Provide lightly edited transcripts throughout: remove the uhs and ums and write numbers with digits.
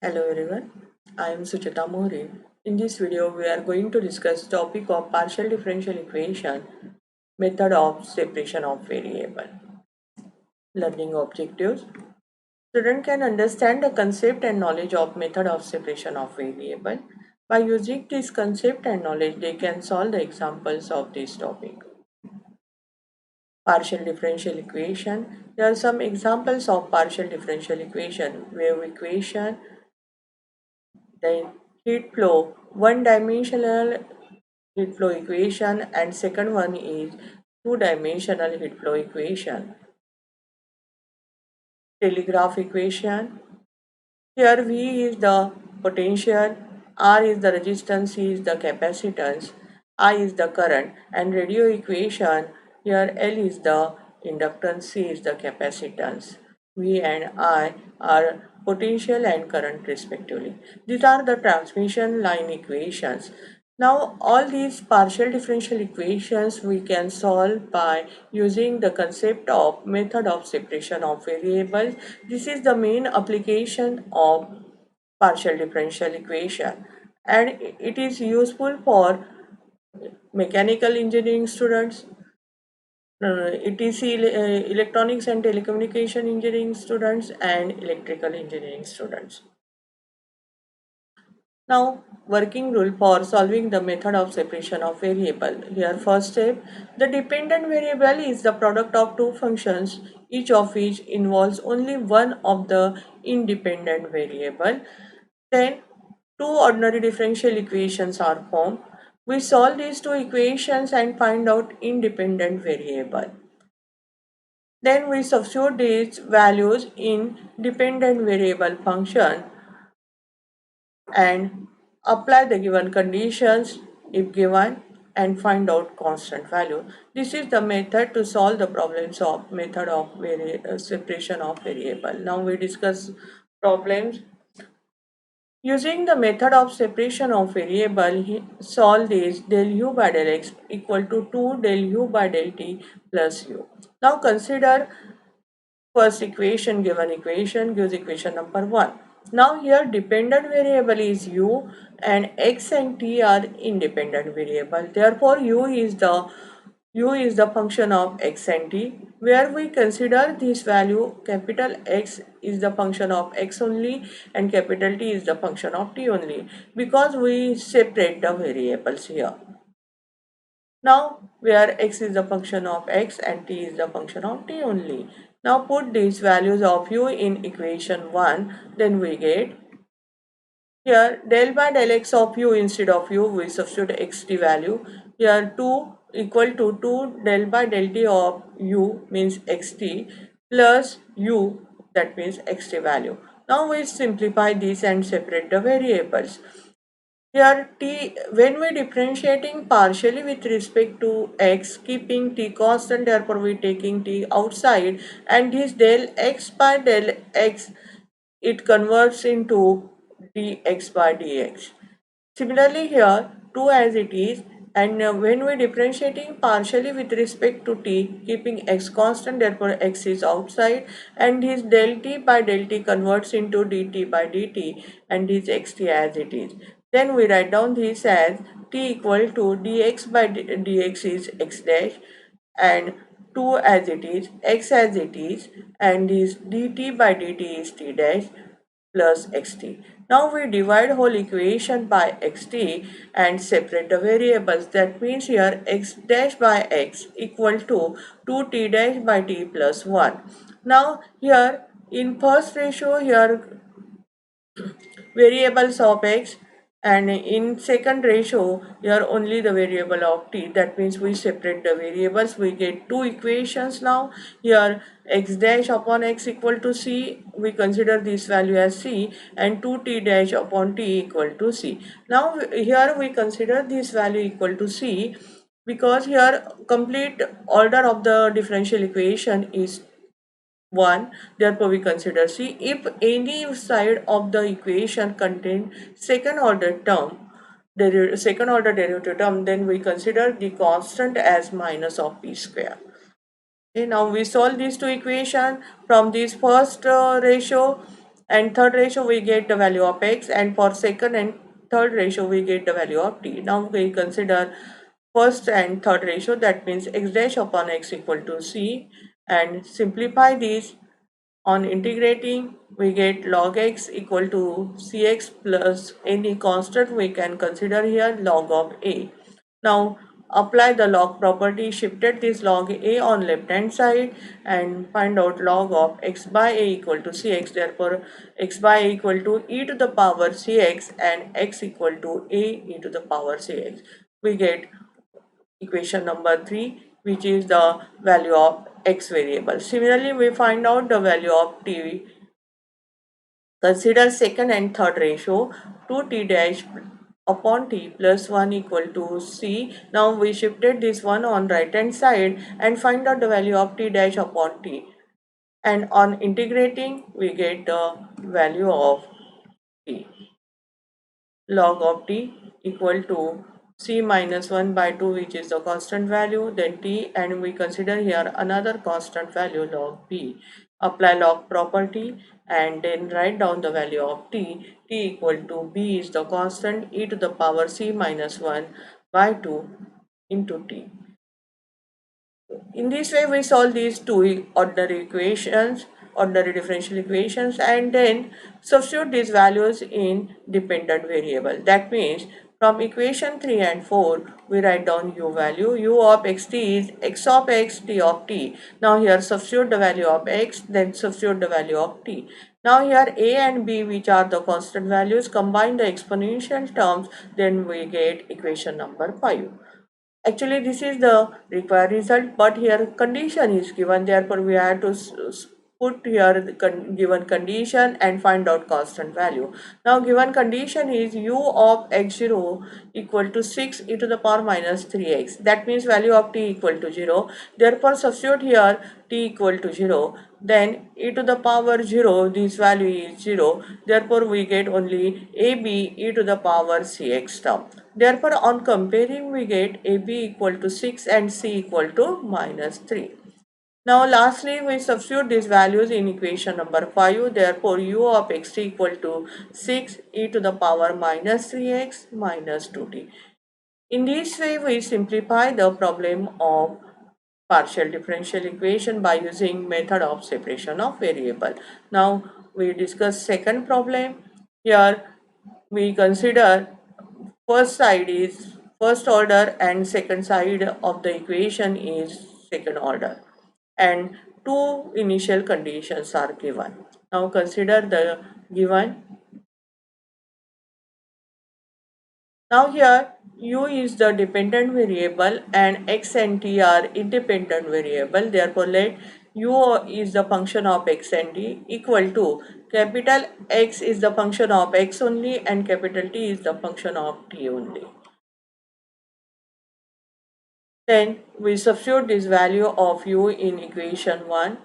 Hello everyone, I am Suchita Mohri. In this video, we are going to discuss topic of partial differential equation, method of separation of variable. Learning objectives. Student can understand the concept and knowledge of method of separation of variable. By using this concept and knowledge, they can solve the examples of this topic. Partial differential equation. There are some examples of partial differential equation, wave equation, then heat flow, one dimensional heat flow equation, and second one is two-dimensional heat flow equation. Telegraph equation. Here V is the potential, R is the resistance, C is the capacitance, I is the current, and radio equation. Here L is the inductance, C is the capacitance. V and I are potential and current respectively. These are the transmission line equations. Now all these partial differential equations we can solve by using the concept of method of separation of variables. This is the main application of partial differential equation, and it is useful for mechanical engineering students, electronics and telecommunication engineering students, and electrical engineering students. Now, working rule for solving the method of separation of variable. Here, first step, the dependent variable is the product of two functions, each of which involves only one of the independent variable. Then, two ordinary differential equations are formed. We solve these two equations and find out independent variable. Then we substitute these values in dependent variable function and apply the given conditions if given and find out constant value. This is the method to solve the problems of method of separation of variable. Now we discuss problems. Using the method of separation of variable, solve this del u by del x equal to 2 del u by del t plus u. Now consider first equation. Given equation gives equation number 1. Now here dependent variable is u and x and t are independent variable. Therefore u is the function of x and t, where we consider this value capital X is the function of x only and capital T is the function of t only, because we separate the variables here. Now where x is the function of x and t is the function of t only. Now put these values of u in equation 1, then we get here del by del x of u, instead of u we substitute xt value. Here 2 equal to 2 del by del t of u means xt plus u, that means xt value. Now we simplify this and separate the variables. Here t, when we differentiating partially with respect to x, keeping t constant, therefore we taking t outside, and this del x by del x, it converts into dx by dx. Similarly here 2 as it is, and when we differentiating partially with respect to t, keeping x constant, therefore x is outside, and this del t by del t converts into dt by dt, and this xt as it is. Then we write down this as t equal to dx by dx is x dash, and 2 as it is, x as it is, and this dt by dt is t dash plus xt. Now we divide whole equation by xt and separate the variables. That means here x dash by x equal to 2t dash by t plus 1. Now here in first ratio, here variables of x, and in second ratio here only the variable of t. That means we separate the variables, we get two equations. Now here x dash upon x equal to c, we consider this value as c, and 2t dash upon t equal to c. Now here we consider this value equal to c, because here complete order of the differential equation is 1, therefore we consider C. If any side of the equation contain second order term, second order derivative term, then we consider the constant as minus of p square. Okay, now we solve these two equations from this first ratio. and third ratio we get the value of x, and for second and third ratio we get the value of t. Now we consider first and third ratio, that means x dash upon x equal to c, and simplify this. On integrating, we get log x equal to cx plus any constant we can consider here log of a. Now apply the log property, shifted this log a on left hand side and find out log of x by a equal to cx. Therefore, x by a equal to e to the power cx and x equal to a e to the power cx. We get equation number 3, which is the value of x variable. Similarly, we find out the value of t. Consider second and third ratio, 2t dash upon t plus 1 equal to c. Now we shifted this one on right hand side and find out the value of t dash upon t. And on integrating, we get the value of t. Log of t equal to c minus 1 by 2, which is the constant value, then t, and we consider here another constant value log b. Apply log property and then write down the value of t. T equal to b is the constant e to the power c minus 1 by 2 into t. In this way, we solve these two ordinary differential equations, and then substitute these values in dependent variable. That means from equation 3 and 4, we write down u value. U of xt is x of x, t of t. Now here substitute the value of x, then substitute the value of t. Now here a and b, which are the constant values, combine the exponential terms, then we get equation number 5. Actually, this is the required result, but here condition is given. Therefore, we have to put here the given condition and find out constant value. Now, given condition is u of x0 equal to 6 e to the power minus 3x. That means value of t equal to 0. Therefore, substitute here t equal to 0. Then e to the power 0, this value is 0. Therefore, we get only ab e to the power cx term. Therefore, on comparing, we get AB equal to 6 and C equal to minus 3. Now, lastly, we substitute these values in equation number 5. Therefore, u of xt equal to 6 e to the power minus 3x minus 2t. In this way, we simplify the problem of partial differential equation by using method of separation of variable. Now, we discuss second problem. Here, we consider first side is first order and second side of the equation is second order, and two initial conditions are given. Now consider the given. Now here u is the dependent variable and x and t are independent variable. Therefore, let u is the function of x and t equal to capital X is the function of x only and capital T is the function of t only. Then we substitute this value of u in equation 1.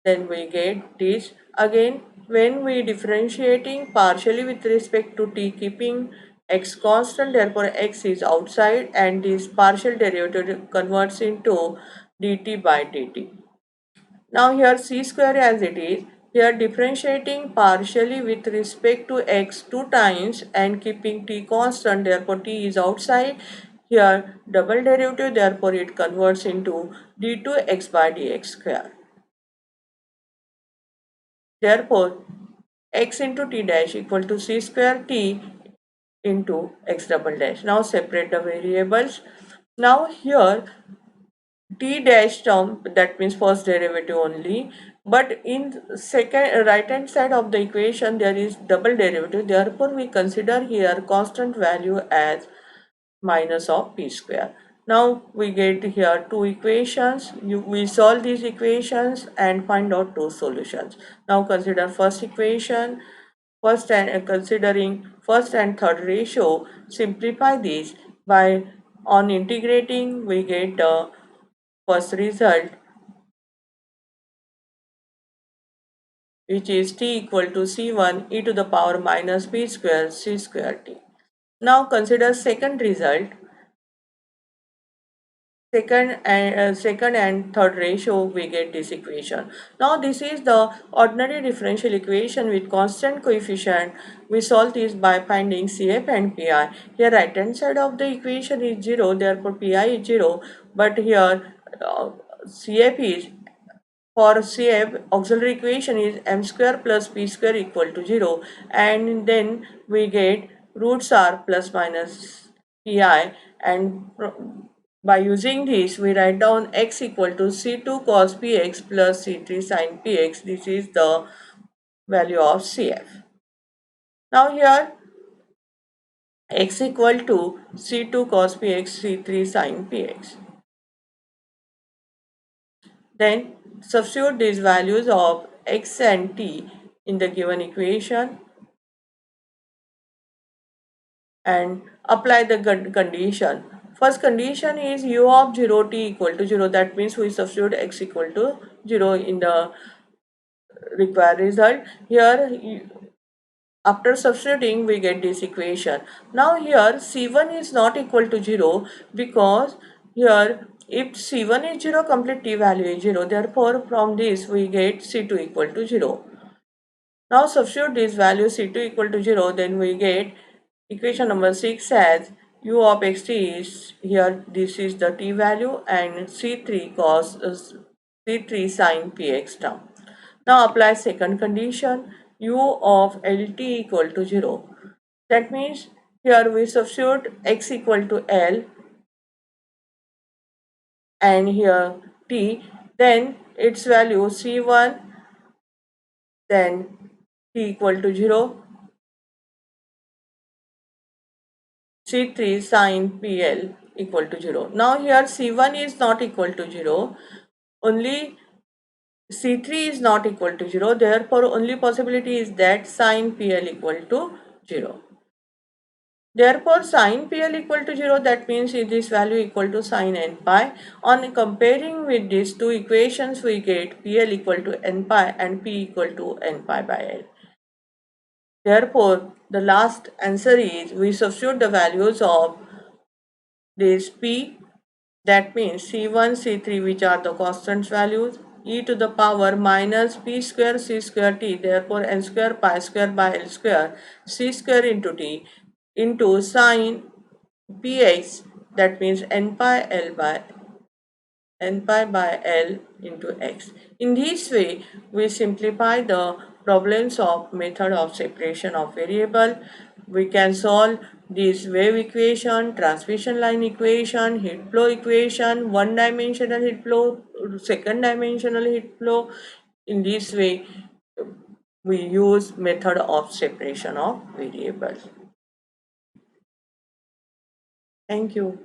Then we get this. Again, when we differentiating partially with respect to t, keeping x constant, therefore x is outside, and this partial derivative converts into dt by dt. Now here c square as it is, here differentiating partially with respect to x 2 times and keeping t constant, therefore t is outside. Here double derivative, therefore it converts into d2x by dx square. Therefore x into t dash equal to c square t into x double dash. Now separate the variables. Now here t dash term, that means first derivative only, but in second right hand side of the equation there is double derivative, therefore we consider here constant value as minus of p square. Now we get here two equations. We solve these equations and find out two solutions. Now consider first equation. First and considering first and third ratio, simplify this by on integrating we get the first result, which is t equal to c1 e to the power minus b square c square t. Now consider second result. second and third ratio, we get this equation. Now this is the ordinary differential equation with constant coefficient. We solve this by finding CF and PI. Here right hand side of the equation is 0, therefore PI is 0, but here CF is, for CF, auxiliary equation is m square plus p square equal to 0, and then we get roots are plus minus pi, and by using this we write down x equal to c2 cos px plus c3 sin px. This is the value of CF. Now here x equal to c2 cos px, c3 sin px. Then substitute these values of x and t in the given equation and apply the condition. First condition is u of 0 t equal to 0. That means we substitute x equal to 0 in the required result. Here after substituting we get this equation. Now here c1 is not equal to 0 because here if c1 is 0, complete t value is 0. Therefore from this we get c2 equal to 0. Now substitute this value c2 equal to 0, then we get equation number 6 as u of xt is, here this is the t value, and c3 cos c3 sin px term. Now apply second condition, u of lt equal to 0. That means here we substitute x equal to L and here t, then its value c1, then t equal to 0, C3 sin PL equal to 0. Now here C1 is not equal to 0, only C3 is not equal to 0, therefore only possibility is that sin PL equal to 0. Therefore sin PL equal to 0, that means this value equal to sin n pi. On comparing with these two equations we get PL equal to n pi and P equal to n pi by L. Therefore the last answer is we substitute the values of this P, that means C1, C3, which are the constant values, e to the power minus p square c square t, therefore n square pi square by L square c square into t into sine px, that means n pi L by n pi by L into x. In this way, we simplify the problems of method of separation of variable. We can solve this wave equation, transmission line equation, heat flow equation, one dimensional heat flow, second dimensional heat flow. In this way, we use method of separation of variables. Thank you.